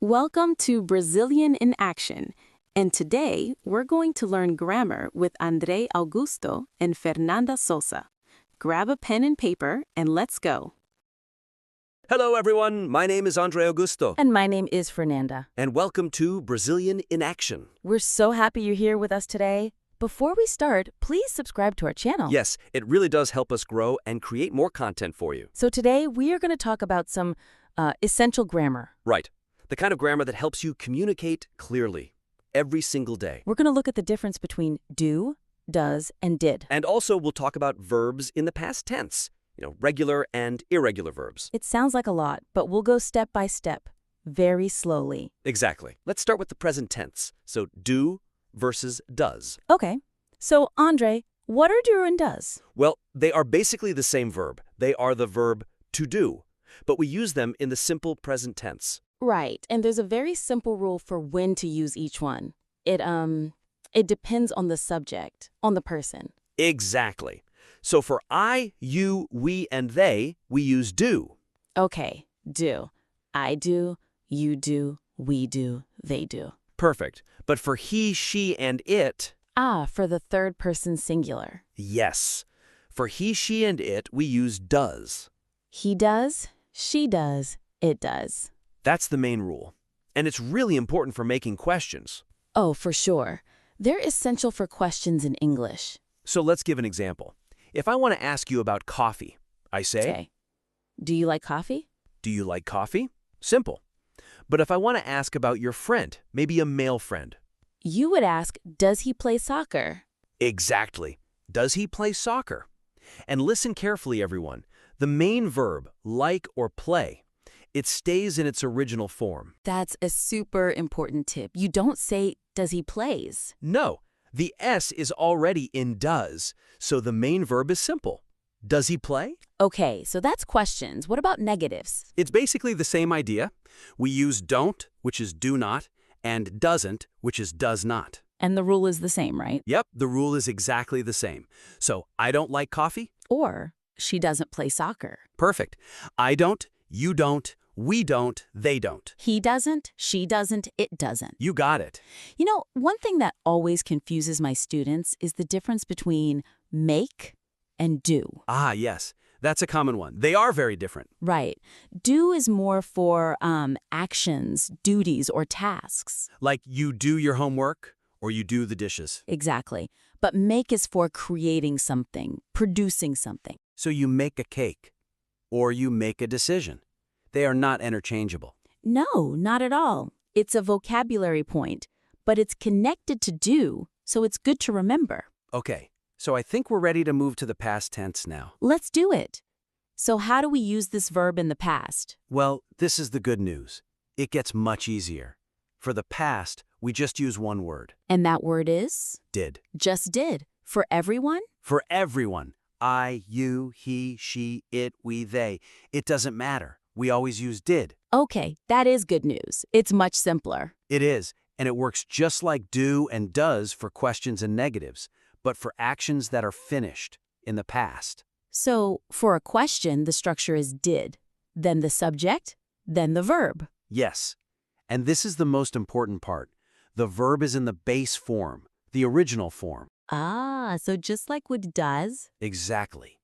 Welcome to Brazilian in Action, and today we're going to learn grammar with André Augusto and Fernanda Sousa. Grab a pen and paper and let's go. Hello everyone, my name is André Augusto, And my name is Fernanda. and welcome to Brazilian in Action. We're so happy you're here with us today. Before we start, please subscribe to our channel. Yes, it really does help us grow and create more content for you. So today we are going to talk about some essential grammar. Right, the kind of grammar that helps you communicate clearly every single day. We're going to look at the difference between do, does, and did. And also we'll talk about verbs in the past tense, regular and irregular verbs. It sounds like a lot, but we'll go step by step, very slowly. Exactly. Let's start with the present tense. So do versus does. Okay, so Andre, what are do and does? Well, they are basically the same verb. They are the verb to do, but we use them in the simple present tense. Right, and there's a very simple rule for when to use each one. It depends on the subject, on the person. Exactly. So for I, you, we, and they, we use do. Okay, do. I do, you do, we do, they do. Perfect. But for he, she, and it, For the third person singular. yes. For he, she, and it, we use does. He does, she does, it does. That's the main rule. And it's really important for making questions. Oh, for sure. They're essential for questions in English. So let's give an example. If I want to ask you about coffee, I say, Okay. Do you like coffee? do you like coffee? Simple. But if I want to ask about your friend, maybe a male friend, You would ask, does he play soccer? exactly. Does he play soccer? And listen carefully, everyone. The main verb, like or play, it stays in its original form. That's a super important tip. You don't say, does he plays? No, the S is already in does, so the main verb is simple. Does he play? Okay, so that's questions. What about negatives? It's basically the same idea. We use don't, which is do not, and doesn't, which is does not. And the rule is the same, right? Yep, the rule is exactly the same. So, I don't like coffee? Or she doesn't play soccer. Perfect. I don't, you don't, we don't, they don't. He doesn't, she doesn't, it doesn't. You got it. You know, one thing that always confuses my students is the difference between make and do. Ah, yes. That's a common one. They are very different. Right. Do is more for actions, duties, or tasks. Like you do your homework or you do the dishes. Exactly. But make is for creating something, producing something. So you make a cake or you make a decision. They are not interchangeable. No, not at all. It's a vocabulary point, but it's connected to do, so it's good to remember. Okay, so I think we're ready to move to the past tense now. Let's do it. So how do we use this verb in the past? Well, this is the good news. It gets much easier. For the past, we just use one word. And that word is? Did. Just did. For everyone? For everyone. I, you, he, she, it, we, they. It doesn't matter. We always use did. Okay, that is good news. It's much simpler. It is, and it works just like do and does for questions and negatives, but for actions that are finished in the past. So, for a question, the structure is did, then the subject, then the verb. Yes, and this is the most important part. The verb is in the base form, the original form. So just like with does? Exactly.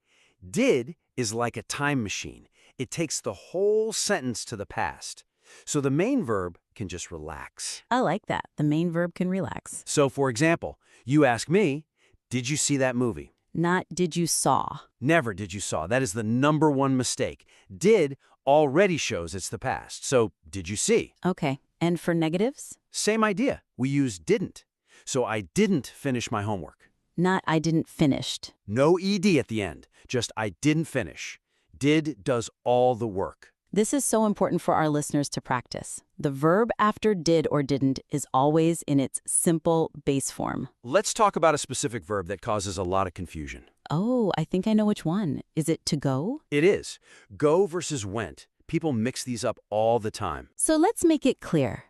Did is like a time machine. It takes the whole sentence to the past. So the main verb can just relax. I like that. The main verb can relax. So for example, you ask me, did you see that movie? Not did you saw. Never did you saw. That is the #1 mistake. Did already shows it's the past. So did you see? Okay. And for negatives? Same idea. We use didn't. So I didn't finish my homework. Not I didn't finished. No ed at the end. Just I didn't finish. Did does all the work. This is so important for our listeners to practice. The verb after did or didn't is always in its simple base form. Let's talk about a specific verb that causes a lot of confusion. Oh, I think I know which one. Is it to go? It is. Go versus went. People mix these up all the time. So let's make it clear.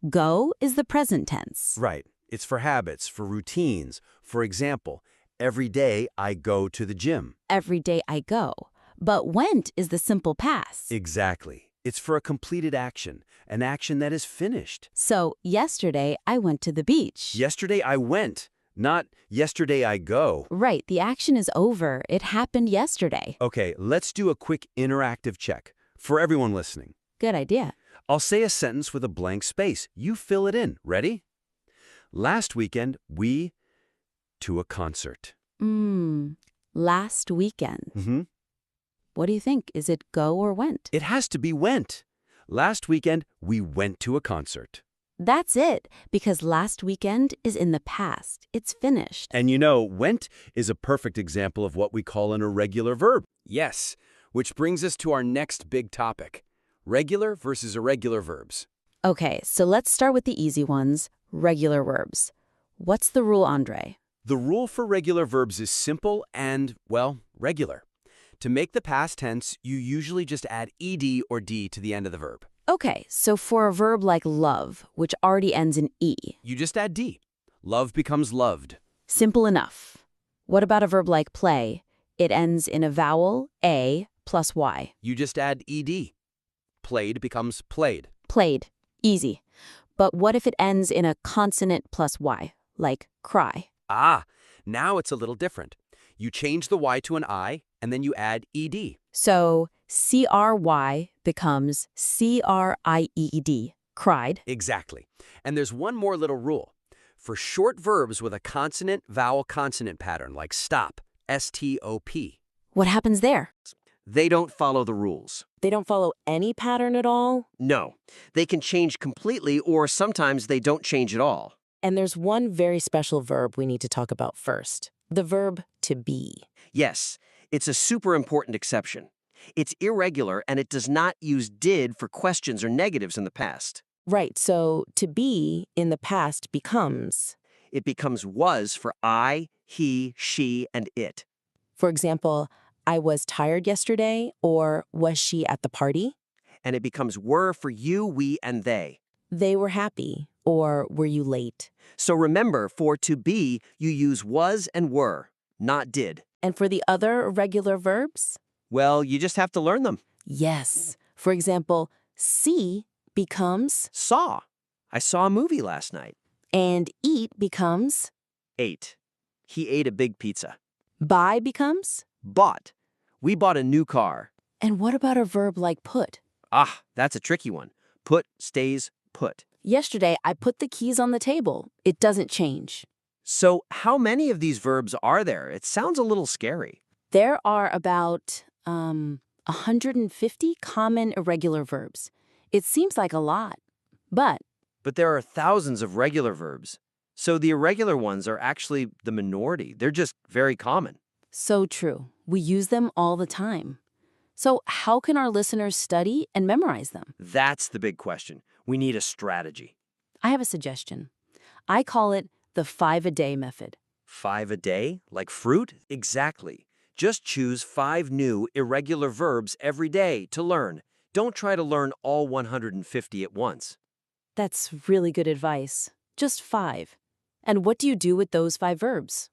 Go is the present tense. Right. It's for habits, for routines. For example, every day I go to the gym. Every day I go. But went is the simple past. Exactly. It's for a completed action, an action that is finished. So, yesterday I went to the beach. Yesterday I went, not yesterday I go. Right, the action is over. It happened yesterday. Okay, let's do a quick interactive check for everyone listening. Good idea. I'll say a sentence with a blank space. You fill it in. Ready? Last weekend, we to a concert. Last weekend. Mm-hmm. What do you think? Is it go or went? It has to be went. Last weekend, we went to a concert. That's it, because last weekend is in the past. It's finished. And you know, went is a perfect example of what we call an irregular verb. Yes, which brings us to our next big topic, regular versus irregular verbs. Okay, so let's start with the easy ones, regular verbs. What's the rule, Andre? The rule for regular verbs is simple and, well, regular. To make the past tense, you usually just add ed or d to the end of the verb. Okay, so for a verb like love, which already ends in e. You just add d. Love becomes loved. Simple enough. What about a verb like play? It ends in a vowel, a, plus y. You just add ed. Played becomes played. Played. Easy. But what if it ends in a consonant plus y, like cry? Ah, now it's a little different. You change the y to an I, and then you add ed. So cry becomes cried, cried. Exactly. And there's one more little rule. For short verbs with a consonant-vowel-consonant pattern, like stop, S-T-O-P, What happens there? They don't follow the rules. They don't follow any pattern at all? No, they can change completely, or sometimes they don't change at all. And there's one very special verb we need to talk about first. The verb to be. Yes, it's a super important exception. It's irregular, and it does not use did for questions or negatives in the past. Right, so to be in the past becomes. It becomes was for I, he, she, and it. For example, I was tired yesterday, or was she at the party? And it becomes were for you, we, and they. They were happy, or were you late? So remember, for to be, you use was and were, not did. And for the other irregular verbs? Well, you just have to learn them. Yes. For example, see becomes, Saw. I saw a movie last night. and eat becomes, Ate. He ate a big pizza. buy becomes. Bought. We bought a new car. And what about a verb like put? Ah, that's a tricky one. Put stays put. Yesterday, I put the keys on the table. It doesn't change. So how many of these verbs are there? It sounds a little scary. There are about 150 common irregular verbs. It seems like a lot, but But there are thousands of regular verbs. So the irregular ones are actually the minority. They're just very common. so true. We use them all the time. So how can our listeners study and memorize them? That's the big question. We need a strategy. I have a suggestion. I call it the 5-a-day method. 5 a day? Like fruit? Exactly. Just choose 5 new irregular verbs every day to learn. Don't try to learn all 150 at once. That's really good advice. Just 5. And what do you do with those 5 verbs?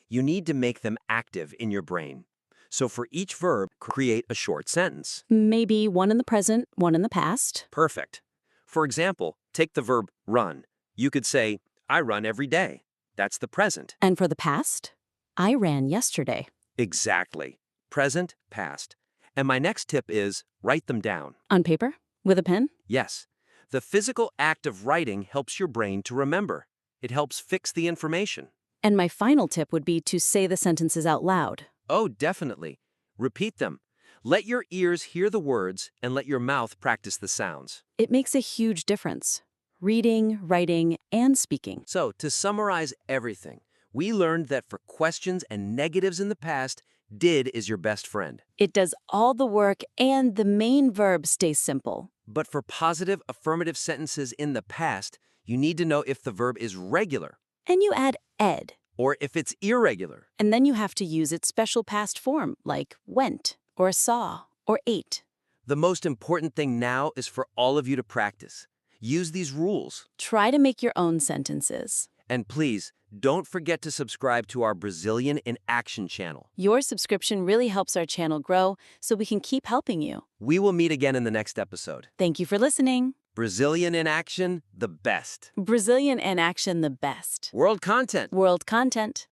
You need to make them active in your brain. So for each verb, create a short sentence. Maybe one in the present, one in the past. Perfect. For example, take the verb run. You could say, I run every day. That's the present. And for the past, I ran yesterday. Exactly. Present, past. And my next tip is write them down. On paper? With a pen? Yes. The physical act of writing helps your brain to remember. It helps fix the information. And my final tip would be to say the sentences out loud. Oh, definitely. Repeat them. Let your ears hear the words and let your mouth practice the sounds. It makes a huge difference. Reading, writing, and speaking. So, to summarize everything, we learned that for questions and negatives in the past, did is your best friend. It does all the work and the main verb stays simple. But for positive affirmative sentences in the past, you need to know if the verb is regular And you add ed. or if it's irregular. And then you have to use its special past form, like went, or saw, or ate. The most important thing now is for all of you to practice. Use these rules. Try to make your own sentences. And please, don't forget to subscribe to our Brazilian in Action channel. Your subscription really helps our channel grow so we can keep helping you. We will meet again in the next episode. Thank you for listening. Brazilian in Action, the best. Brazilian in Action, the best. World content. World content.